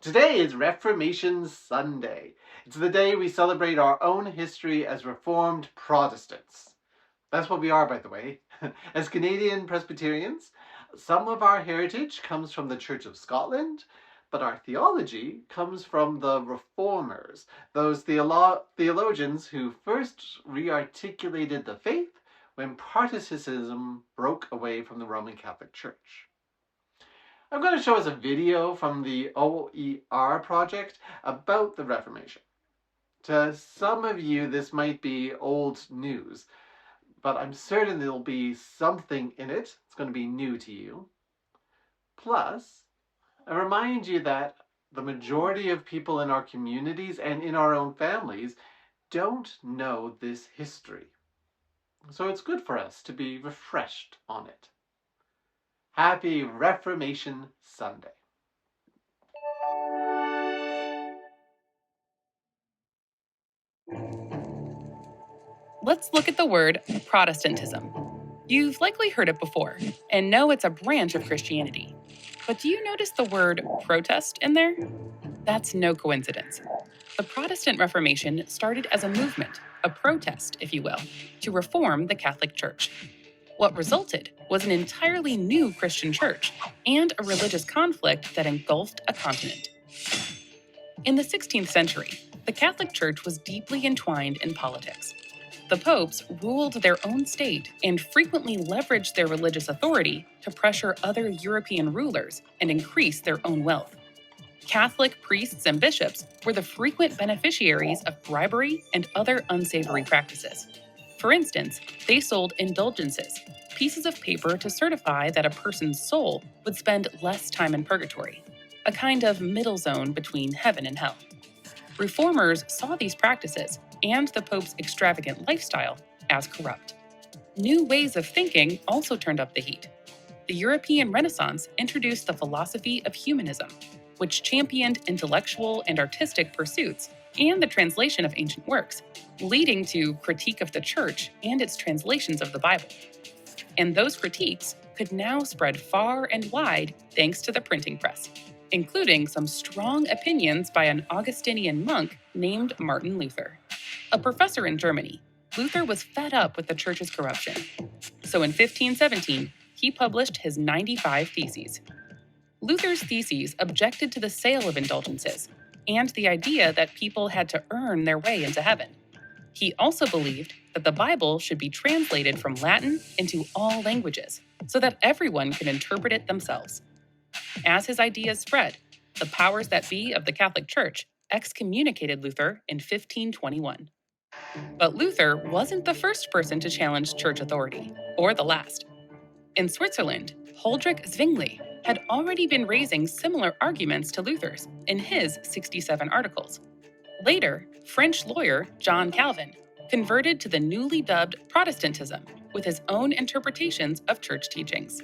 Today is Reformation Sunday. It's the day we celebrate our own history as Reformed Protestants. That's what we are, by the way. As Canadian Presbyterians, some of our heritage comes from the Church of Scotland, but our theology comes from the Reformers, those theologians who first re-articulated the faith when Protestantism broke away from the Roman Catholic Church. I'm going to show us a video from the OER project about the Reformation. To some of you, this might be old news, but I'm certain there'll be something in it. It's going to be new to you. Plus, I remind you that the majority of people in our communities and in our own families don't know this history. So it's good for us to be refreshed on it. Happy Reformation Sunday. Let's look at the word Protestantism. You've likely heard it before and know it's a branch of Christianity. But do you notice the word protest in there? That's no coincidence. The Protestant Reformation started as a movement, a protest, if you will, to reform the Catholic Church. What resulted was an entirely new Christian church and a religious conflict that engulfed a continent. In the 16th century, the Catholic Church was deeply entwined in politics. The popes ruled their own state and frequently leveraged their religious authority to pressure other European rulers and increase their own wealth. Catholic priests and bishops were the frequent beneficiaries of bribery and other unsavory practices. For instance, they sold indulgences, pieces of paper to certify that a person's soul would spend less time in purgatory, a kind of middle zone between heaven and hell. Reformers saw these practices and the Pope's extravagant lifestyle as corrupt. New ways of thinking also turned up the heat. The European Renaissance introduced the philosophy of humanism, which championed intellectual and artistic pursuits and the translation of ancient works, leading to critique of the Church and its translations of the Bible. And those critiques could now spread far and wide thanks to the printing press, including some strong opinions by an Augustinian monk named Martin Luther. A professor in Germany, Luther was fed up with the Church's corruption. So in 1517, he published his 95 Theses. Luther's theses objected to the sale of indulgences and the idea that people had to earn their way into heaven. He also believed that the Bible should be translated from Latin into all languages so that everyone could interpret it themselves. As his ideas spread, the powers that be of the Catholic Church excommunicated Luther in 1521. But Luther wasn't the first person to challenge church authority, or the last. In Switzerland, Huldrych Zwingli had already been raising similar arguments to Luther's in his 67 articles. Later, French lawyer John Calvin converted to the newly dubbed Protestantism with his own interpretations of church teachings.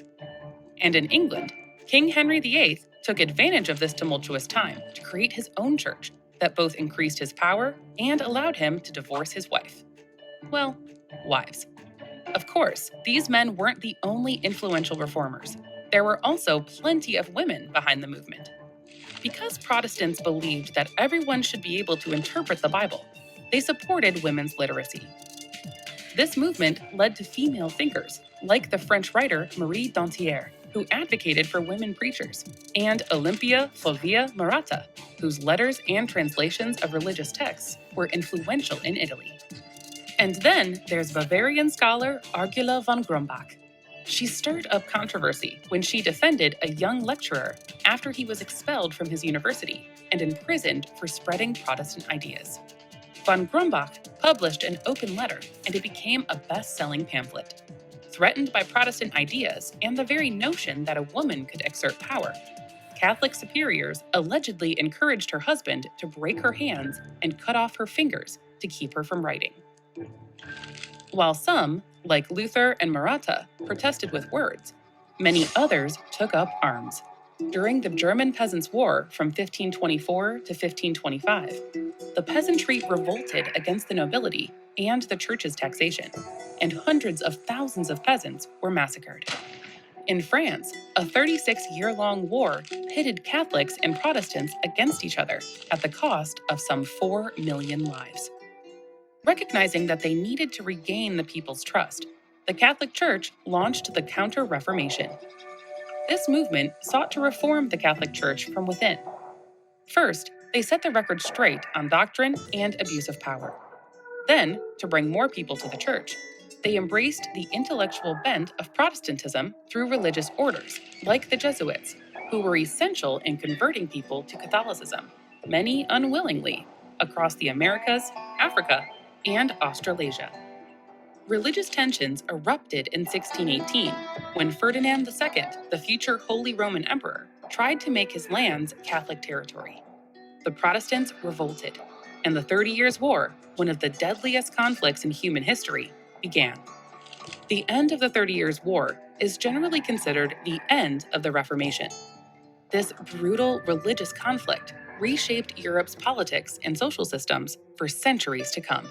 And in England, King Henry VIII took advantage of this tumultuous time to create his own church that both increased his power and allowed him to divorce his wife. Well, wives. Of course, these men weren't the only influential reformers. There were also plenty of women behind the movement. Because Protestants believed that everyone should be able to interpret the Bible, they supported women's literacy. This movement led to female thinkers, like the French writer Marie Dantière, who advocated for women preachers, and Olympia Fulvia Maratta, whose letters and translations of religious texts were influential in Italy. And then there's Bavarian scholar Argula von Grumbach. She stirred up controversy when she defended a young lecturer after he was expelled from his university and imprisoned for spreading Protestant ideas. Von Grumbach published an open letter, and it became a best-selling pamphlet. Threatened by Protestant ideas and the very notion that a woman could exert power, Catholic superiors allegedly encouraged her husband to break her hands and cut off her fingers to keep her from writing. While some, like Luther and Maratta, protested with words, many others took up arms. During the German Peasants' War from 1524 to 1525, the peasantry revolted against the nobility and the church's taxation, and hundreds of thousands of peasants were massacred. In France, a 36-year-long war pitted Catholics and Protestants against each other at the cost of some 4 million lives. Recognizing that they needed to regain the people's trust, the Catholic Church launched the Counter-Reformation. This movement sought to reform the Catholic Church from within. First, they set the record straight on doctrine and abuse of power. Then, to bring more people to the church, they embraced the intellectual bent of Protestantism through religious orders, like the Jesuits, who were essential in converting people to Catholicism, many unwillingly, across the Americas, Africa, and Australasia. Religious tensions erupted in 1618 when Ferdinand II, the future Holy Roman Emperor, tried to make his lands Catholic territory. The Protestants revolted, and the 30 Years' War, one of the deadliest conflicts in human history, began. The end of the 30 Years' War is generally considered the end of the Reformation. This brutal religious conflict reshaped Europe's politics and social systems for centuries to come.